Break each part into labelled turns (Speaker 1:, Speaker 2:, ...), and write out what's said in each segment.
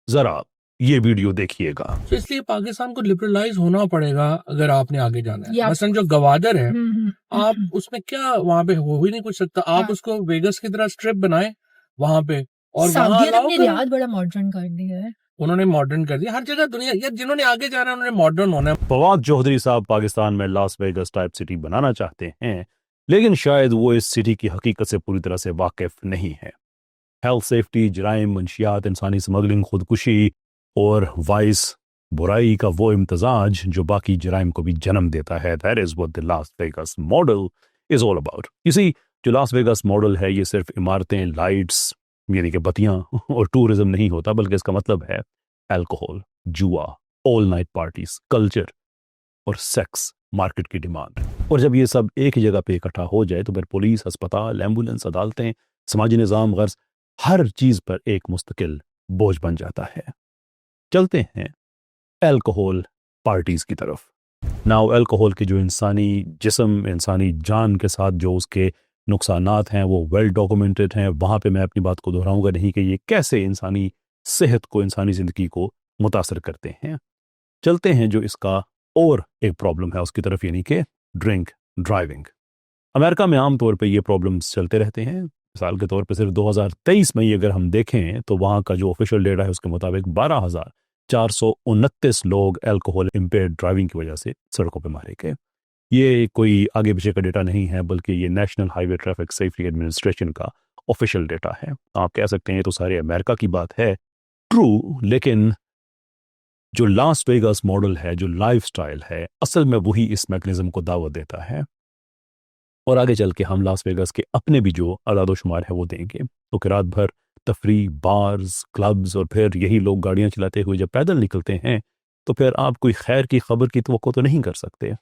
Speaker 1: जरा ये वीडियो देखिएगा।
Speaker 2: तो इसलिए पाकिस्तान को लिबरलाइज होना पड़ेगा अगर आपने आगे जाना है।
Speaker 3: या
Speaker 2: मसलन जो गवादर है, आप
Speaker 3: हम्म।
Speaker 2: उसमें क्या वहां पे हो ही नहीं कुछ सकता। आप
Speaker 3: हाँ,
Speaker 2: उसको वेगस की तरह स्ट्रिप बनाए वहां पे और वहां
Speaker 3: सऊदी अरब
Speaker 2: अलाउ
Speaker 3: ने
Speaker 2: करें।
Speaker 3: रियाद बड़ा मॉडर्न कर दिया है।
Speaker 2: उन्होंने मॉडर्न कर दिया हर जगह दुनिया यार, जिन्होंने आगे जाना है उन्होंने मॉडर्न होना है।
Speaker 1: फवाद चौधरी साहब पाकिस्तान में लास वेगस टाइप सिटी बनाना चाहते हैं, लेकिन शायद वो इस सिटी की हकीकत से पूरी तरह से वाकिफ नहीं है। हेल्थ, सेफ्टी, जराइम, मंशियात, इंसानी स्मगलिंग, खुदकुशी और वाइस बुराई का वो इम्तजाज जो बाकी जराइम को भी जन्म देता है, that is what the Las Vegas model is all about. इसी जो लास वेगस मॉडल है, ये सिर्फ इमारतें, लाइट्स यानी कि बत्तियां और टूरिज्म नहीं होता, बल्कि इसका मतलब है अल्कोहल, जुआ, ऑल नाइट पार्टीज, कल्चर और सेक्स मार्केट की डिमांड। और जब ये सब एक ही जगह पे इकट्ठा हो जाए तो फिर पुलिस, अस्पताल, एम्बुलेंस, अदालतें, समाजी निज़ाम, गर्ज, हर चीज पर एक मुस्तकिल बोझ बन जाता है। चलते हैं अल्कोहल पार्टीज की तरफ। नाउ अल्कोहल के जो इंसानी जिस्म, इंसानी जान के साथ जो उसके नुकसानात हैं वो वेल डॉक्यूमेंटेड हैं। वहां पे मैं अपनी बात को दोहराऊंगा नहीं कि ये कैसे इंसानी सेहत को, इंसानी जिंदगी को मुतासर करते हैं। चलते हैं जो इसका और एक प्रॉब्लम है उसकी तरफ, यानी कि ड्रिंक ड्राइविंग। अमेरिका में आमतौर पे ये प्रॉब्लम्स चलते रहते हैं। मिसाल के तौर पे सिर्फ 2023 में ही अगर हम देखें तो वहाँ का जो ऑफिशियल डेटा है उसके मुताबिक 12,429 लोग अल्कोहल इम्पेयर्ड ड्राइविंग की वजह से सड़कों पर मारे गए। ये कोई आगे पीछे का डेटा नहीं है, बल्कि ये national highway traffic safety administration का ऑफिशियल डेटा है। आप कह सकते हैं ये तो सारे अमेरिका की बात है, ट्रू, लेकिन जो लास वेगास मॉडल है, जो लाइफस्टाइल है, असल में वही इस मैकेनिज्म को दावत देता है। और आगे चल के हम लास वेगास के अपने भी जो अदादोशुमार है वो देंगे। तो कि रात भर तफरी, बार्स, क्लब्स, और फिर यही लोग गाड़ियां चलाते हुए जब पैदल निकलते हैं तो फिर आप कोई खैर की खबर की तवक्को तो नहीं कर सकते।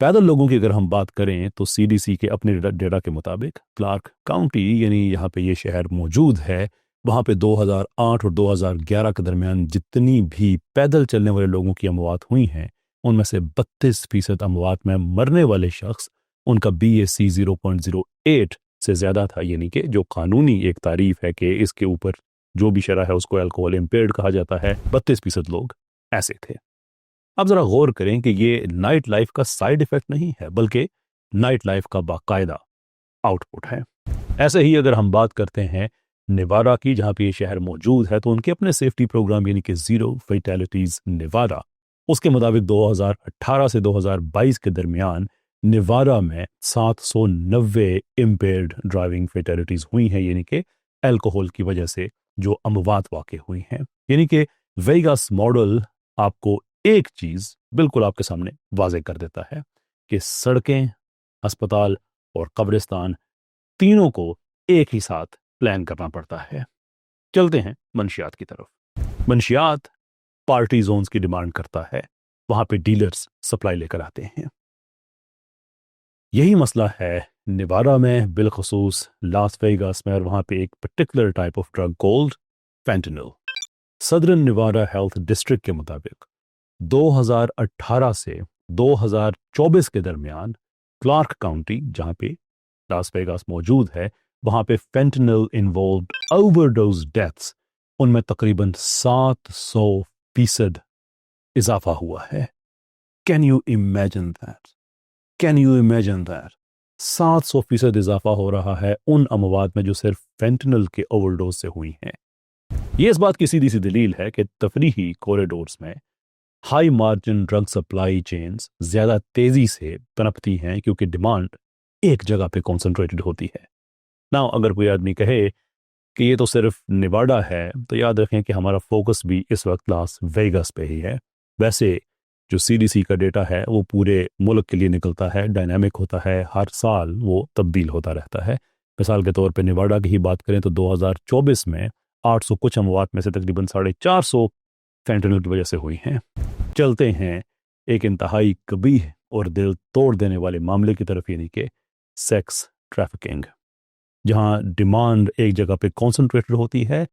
Speaker 1: पैदल लोगों की अगर हम बात करें तो सीडीसी के अपने डेटा के मुताबिक क्लार्क काउंटी, यानी यहाँ पे ये शहर मौजूद है, वहाँ पे 2008 और 2011 के दरमियान जितनी भी पैदल चलने वाले लोगों की अमवात हुई हैं, उनमें से 32% अमवात में मरने वाले शख्स, उनका BAC 0.08 से ज़्यादा था। यानी कि जो कानूनी एक तारीफ है कि इसके ऊपर जो भी शरह है उसको अल्कोहल इम्पेयर्ड कहा जाता है, 32% लोग ऐसे थे। अब ज़रा गौर करें कि ये नाइट लाइफ का साइड इफ़ेक्ट नहीं है, बल्कि नाइट लाइफ का बाकायदा आउटपुट है। ऐसे ही अगर हम बात करते हैं नेवाडा की, जहां पे ये शहर मौजूद है, तो उनके अपने सेफ्टी प्रोग्राम यानी कि जीरो फैटेलिटीज नेवाडा, उसके मुताबिक 2018 से 2022 के दरमियान नेवाडा में 790 इम्पेयर्ड ड्राइविंग फैटेलिटीज हुई हैं, यानी कि अल्कोहल की वजह से जो अमवात वाक़ हुई हैं। यानी कि वेगास मॉडल आपको एक चीज बिल्कुल आपके सामने वाज़ेह कर देता है कि सड़कें, अस्पताल और कब्रिस्तान, तीनों को एक ही साथ प्लान करना पड़ता है। चलते हैं मंशियात की तरफ। मंशियात पार्टी जोन्स की डिमांड करता है, वहां पे डीलर्स सप्लाई लेकर आते हैं। यही मसला है नेवाडा में, बिलखसूस लास वेगास में, और वहां पे एक particular type of drug called fentanyl. Southern Nevada health district के मुताबिक 2018 से 2024 के दरमियान क्लार्क काउंटी, जहां पे लास वेगास मौजूद है, वहां पे फेंटेनिल इन्वॉल्व्ड ओवरडोज डेथ्स, उनमें तकरीबन 700% इजाफा हुआ है। Can you imagine that? Can you imagine that? 700% इजाफा हो रहा है उन अमवात में जो सिर्फ फेंटेनिल के ओवरडोज से हुई हैं। ये इस बात की सीधी सी दलील है कि तफरीही कॉरिडोर्स में high margin drug supply chains ज्यादा तेजी से पनपती हैं, क्योंकि डिमांड एक जगह पे कॉन्सेंट्रेटेड होती है ना। अगर कोई आदमी कहे कि ये तो सिर्फ नेवाडा है, तो याद रखें कि हमारा फोकस भी इस वक्त लास वेगास पे ही है। वैसे जो CDC का डेटा है वो पूरे मुल्क के लिए निकलता है, डायनामिक होता है, हर साल वो तब्दील होता रहता है। मिसाल के तौर पे नेवाडा की ही बात करें तो 2024 में 800 कुछ अमवात में से तकरीबन 450 फैंटेनिल की वजह से हुई हैं। चलते हैं एक इंतहाई कबीह और दिल तोड़ देने वाले मामले की तरफ, यानी कि सेक्स ट्रैफिकिंग। जहां डिमांड एक जगह पे कॉन्सेंट्रेटेड होती है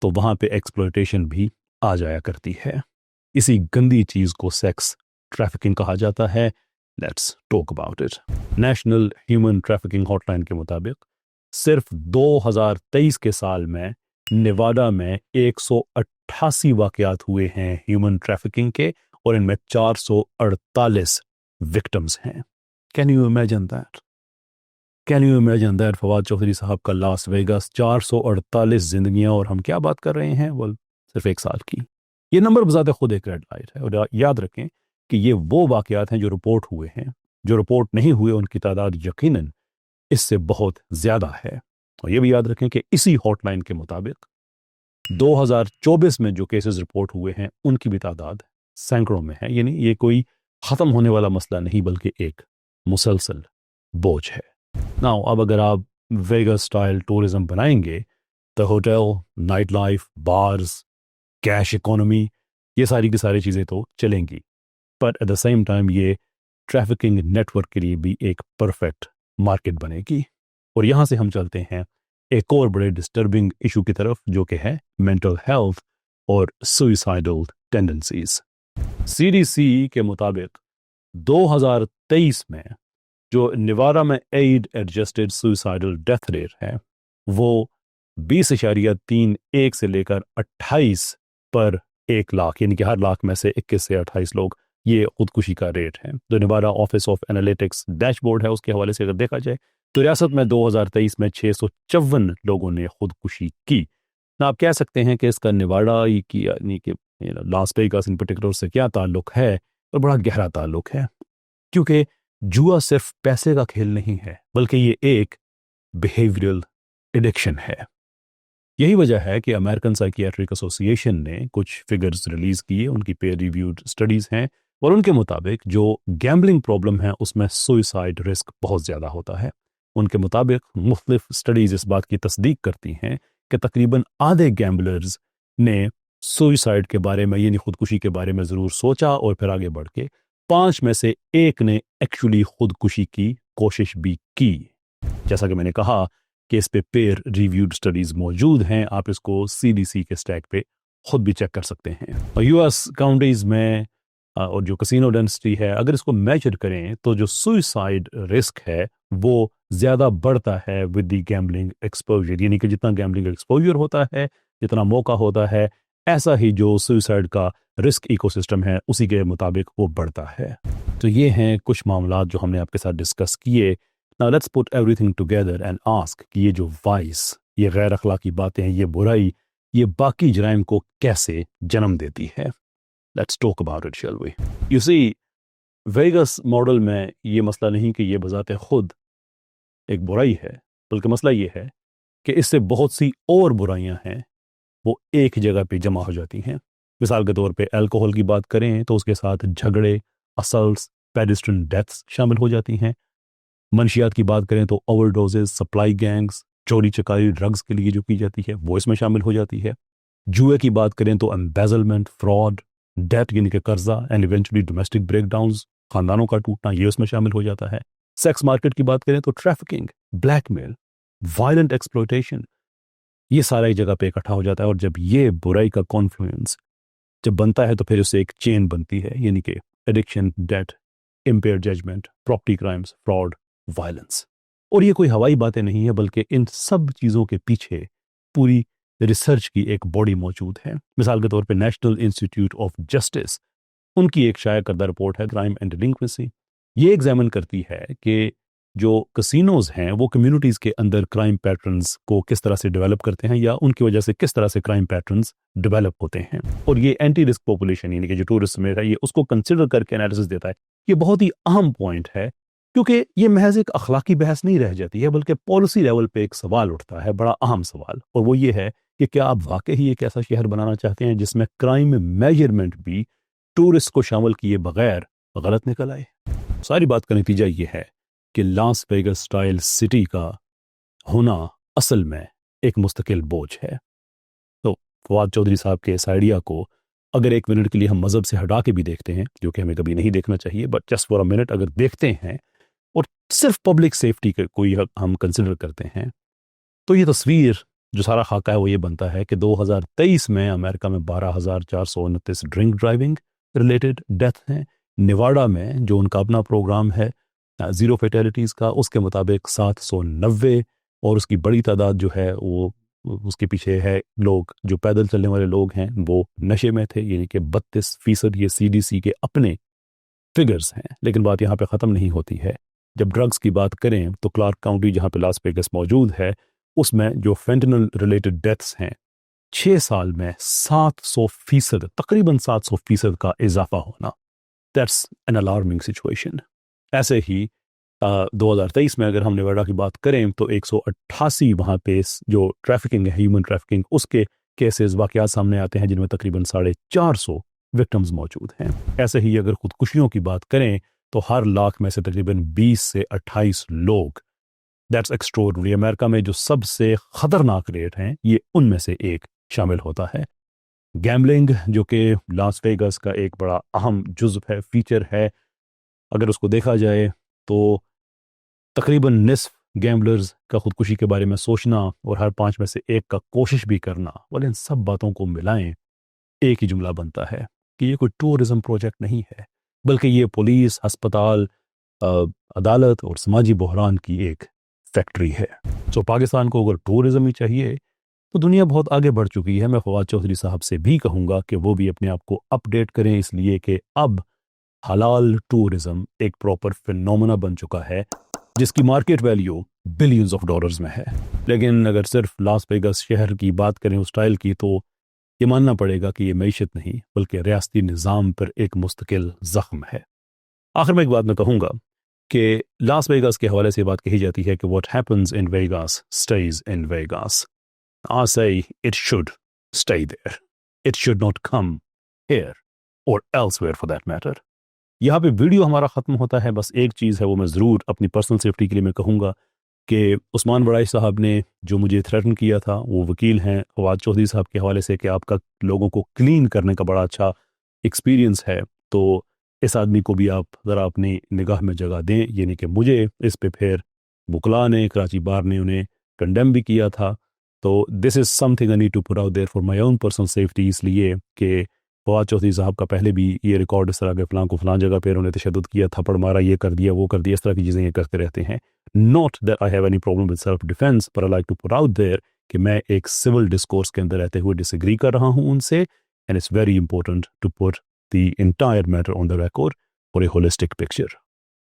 Speaker 1: तो वहां पे एक्सप्लॉयटेशन भी आ जाया करती है। इसी गंदी चीज को सेक्स ट्रैफिकिंग कहा जाता है। Let's talk about it. National human trafficking hotline के मुताबिक सिर्फ 2023 के साल में नेवाडा में 488 वाकयात हुए हैं ह्यूमन ट्रैफिकिंग के, और इनमें 448 विक्टिम्स हैं। Can you imagine that? Can you imagine that? Fawad Chaudhry साहब का लास वेगास, 448 जिंदगियां, और हम क्या बात कर रहे हैं, वो सिर्फ एक साल की। ये नंबर बजाते खुद एक रेड लाइट है, और याद रखें कि ये वो वाकयात हैं जो रिपोर्ट हुए हैं। जो रिपोर्ट नहीं हुए उनकी तादाद यकीनन इससे बहुत ज़्यादा है। और ये भी याद रखें कि इसी हॉटलाइन के मुताबिक 2024 में जो केसेस रिपोर्ट हुए हैं उनकी भी तादाद सैकड़ों में है। यानी ये कोई ख़त्म होने वाला मसला नहीं, बल्कि एक मुसलसल बोझ है। नाउ अब अगर आप वेगास स्टाइल टूरिज्म बनाएंगे तो hotel, night life, bars, cash economy, ये सारी की सारी चीज़ें तो चलेंगी, पर एट द सेम टाइम ये ट्रैफिकिंग नेटवर्क के लिए भी एक परफेक्ट मार्केट बनेगी। और यहाँ से हम चलते हैं एक और बड़े डिस्टर्बिंग इशू की तरफ, जो कि है मेंटल हेल्थ और सुइसाइडल टेंडेंसीज। सीडीसी के मुताबिक 2023 में जो निवारा में ad adjusted suicidal death rate है वो 20.31 से लेकर 28 पर 1 लाख, यानी कि हर लाख में से 21 से 28 लोग, ये खुदकुशी का रेट है। जो निवारा ऑफिस ऑफ एनालिटिक्स डैशबोर्ड है उसके हवाले से अगर देखा जाए तो रियासत में 2023 में 654 लोगों ने खुदकुशी की। ना आप कह सकते हैं कि इसका निवाड़ा की यानी कि लास वेगास इन पर्टिकुलर से क्या ताल्लुक है, और बड़ा गहरा ताल्लुक है, क्योंकि जुआ सिर्फ पैसे का खेल नहीं है, बल्कि ये एक बिहेवियरल एडिक्शन है। यही वजह है कि अमेरिकन साइकियाट्रिक एसोसिएशन ने कुछ फिगर्स रिलीज किए, उनकी पेयर रिव्यूड स्टडीज हैं, और उनके मुताबिक जो गैम्बलिंग प्रॉब्लम है उसमें सुइसाइड रिस्क बहुत ज़्यादा होता है। उनके मुताबिक मुख्तलिफ स्टडीज इस बात की तस्दीक करती हैं कि तकरीबन आधे गैम्बलर्स ने सुइसाइड के बारे में, यानी खुदकुशी के बारे में ज़रूर सोचा, और फिर आगे बढ़ के 5 में से 1 ने एक्चुअली खुदकुशी की कोशिश भी की। जैसा कि मैंने कहा कि इस पे पेयर रिव्यूड स्टडीज मौजूद हैं, आप इसको सीडीसी के स्टैक पे खुद भी चेक कर सकते हैं। और यूएस काउंटीज में और जो कसिनो डेंसिटी है, अगर इसको मेजर करें तो जो सुइसाइड रिस्क है वो ज़्यादा बढ़ता है विद द गैम्बलिंग एक्सपोजर, यानी कि जितना गैम्बलिंग एक्सपोजर होता है, जितना मौका होता है, ऐसा ही जो सुइसाइड का रिस्क इकोसिस्टम है उसी के मुताबिक वो बढ़ता है। तो ये हैं कुछ मामला जो हमने आपके साथ डिस्कस किए। Now let's put everything together and ask कि ये जो वाइस, ये गैर अखलाकी बातें, ये बुराई, ये बाकी जराइम को कैसे जन्म देती है। Let's talk about it, shall we. You see, Vegas model में ये मसला नहीं कि ये बजाते खुद एक बुराई है, बल्कि मसला ये है कि इससे बहुत सी और बुराइयां हैं वो एक जगह पे जमा हो जाती हैं। मिसाल के तौर पे अल्कोहल की बात करें तो उसके साथ झगड़े, असल्ट्स, पेडिस्ट्रियन डेथ्स शामिल हो जाती हैं। मनशियात की बात करें तो ओवरडोजेस, सप्लाई गैंग्स, चोरी चकारी ड्रग्स के लिए जो की जाती है वो इसमें शामिल हो जाती है। जुए की बात करें तो एम्बेजलमेंट, फ्रॉड, डेट यानी कि कर्जा, एंड इवेंचुअली डोमेस्टिक ब्रेकडाउन्स, खानदानों का टूटना, ये उसमें शामिल हो जाता है। सेक्स मार्केट की बात करें तो ट्रैफिकिंग, ब्लैकमेल, वायलेंट एक्सप्लॉयटेशन, ये सारा एक जगह पे इकट्ठा हो जाता है। और जब ये बुराई का कॉन्फ्लुएंस जब बनता है तो फिर उससे एक चेन बनती है, यानी कि addiction, debt, impair judgement, property crimes, fraud, violence. और ये कोई हवाई बातें नहीं है, बल्कि इन सब चीज़ों के पीछे पूरी रिसर्च की एक बॉडी मौजूद है। मिसाल के तौर पे नेशनल इंस्टीट्यूट ऑफ जस्टिस, उनकी एक शाया करदा रिपोर्ट है क्राइम एंड डिलिंक्वेंसी। ये एग्जामिन करती है कि जो कसिनोज हैं वो कम्युनिटीज़ के अंदर क्राइम पैटर्न्स को किस तरह से डेवलप करते हैं, या उनकी वजह से किस तरह से क्राइम पैटर्न्स डेवलप होते हैं। और ये एंटी रिस्क पॉपुलेशन, यानी कि जो टूरिस्ट में है, ये उसको कंसिडर करके एनालिसिस देता है। ये बहुत ही अहम पॉइंट है, क्योंकि ये महज एक अखलाकी बहस नहीं रह जाती है, बल्कि पॉलिसी लेवल पे एक सवाल उठता है, बड़ा अहम सवाल, और वो ये है कि क्या आप वाकई ही एक ऐसा शहर बनाना चाहते हैं जिसमें क्राइम मेजरमेंट भी टूरिस्ट को शामिल किए बगैर गलत निकल आए। सारी बात का नतीजा ये है कि लास वेगास स्टाइल सिटी का होना असल में एक मुस्तकिल बोझ है। तो फवाद चौधरी साहब के इस आइडिया को अगर 1 मिनट के लिए हम मजहब से हटा के भी देखते हैं, जो कि हमें कभी नहीं देखना चाहिए, but just for a minute अगर देखते हैं और सिर्फ पब्लिक सेफ्टी के कोई हम कंसिडर करते हैं, तो ये तस्वीर जो सारा खाका है वो ये बनता है कि 2023 में अमेरिका में 12,429 ड्रिंक ड्राइविंग रिलेटेड डेथ हैं। निवाड़ा में जो उनका अपना प्रोग्राम है ज़ीरो फैटेलिटीज़ का, उसके मुताबिक 790, और उसकी बड़ी तादाद जो है वो उसके पीछे है लोग जो पैदल चलने वाले लोग हैं वो नशे में थे, यानी कि 32% ये CDC के अपने फिगर्स हैं। लेकिन बात यहाँ पे ख़त्म नहीं होती है। जब ड्रग्स की बात करें तो क्लार्क काउंटी जहाँ पे लास वेगस मौजूद है, उसमें जो फेंटनल रिलेटेड डेथ्स हैं 6 साल में 700%, तकरीबन 700% का इजाफा होना, दैट्स एन अलार्मिंग सिचुएशन। ऐसे ही 2023 में अगर हम नेवाडा की बात करें तो 188 वहाँ पे जो ट्रैफिकिंग है, ह्यूमन ट्रैफिकिंग, उसके केसेस वाकयात सामने आते हैं जिनमें तकरीबन 450 विक्टिम्स मौजूद हैं। ऐसे ही अगर खुदकुशियों की बात करें तो हर लाख में से तकरीबन 20 से 28 लोग, दैट्स एक्स्ट्राऑर्डिनरी। अमेरिका में जो सबसे खतरनाक रेट हैं ये उनमें से एक शामिल होता है। गैम्बलिंग जो कि लास वेगस का एक बड़ा अहम जुज़्व है, फीचर है, अगर उसको देखा जाए तो तकरीबन निस्फ गैम्बलर्स का खुदकुशी के बारे में सोचना और हर 5 में से एक का कोशिश भी करना, वाले इन सब बातों को मिलाएं एक ही जुमला बनता है कि ये कोई टूरिज्म प्रोजेक्ट नहीं है, बल्कि ये पुलिस, अस्पताल, अदालत और समाजी बहरान की एक फैक्ट्री है। तो पाकिस्तान को अगर टूरिज्म ही चाहिए तो दुनिया बहुत आगे बढ़ चुकी है। मैं फवाद चौधरी साहब से भी कहूँगा कि वो भी अपने आप को अपडेट करें, इसलिए कि अब हलाल टूरिज्म एक प्रॉपर फिनोमेना बन चुका है जिसकी market value billions of dollars में है। लेकिन अगर सिर्फ लास वेगस शहर की बात करें उस स्टाइल की, तो ये मानना पड़ेगा कि ये मैशत नहीं बल्कि रियासती निज़ाम पर एक मुस्तकिल ज़ख्म है। आखिर में एक बात मैं कहूँगा कि लास वेगस के हवाले से बात कही जाती है कि what happens in Vegas stage in Vegas. I say it should stay there. It should not come here or elsewhere for that matter. यहाँ पे वीडियो हमारा ख़त्म होता है। बस एक चीज़ है, वो मैं ज़रूर अपनी पर्सनल सेफ्टी के लिए मैं कहूँगा कि उस्मान बड़ाई साहब ने जो मुझे थ्रेटन किया था, वो वकील हैं फवाद चौधरी साहब के हवाले से कि आपका लोगों को क्लीन करने का बड़ा अच्छा एक्सपीरियंस है, तो इस आदमी को भी आप ज़रा अपनी निगाह में जगह दें। यानी कि मुझे इस पे फिर वकला ने, कराची बार ने उन्हें कंडेम भी किया था। तो this is something I need to put out there for my own personal safety, इसलिए कि फवाद चौधरी साहब का पहले भी ये रिकॉर्ड इस तरह के फ़लाँ को फ़लाँ जगह पर उन्हें तशद्दुद किया, थप्पड़ मारा, ये कर दिया, वो कर दिया, इस तरह की चीज़ें ये करते रहते हैं। Not that I have any problem with self defence, पर I like to put out there कि मैं एक सिविल डिस्कोर्स के अंदर रहते हुए डिसएग्री कर रहा हूँ उनसे, and it's very important to put the entire matter on the record for a holistic picture.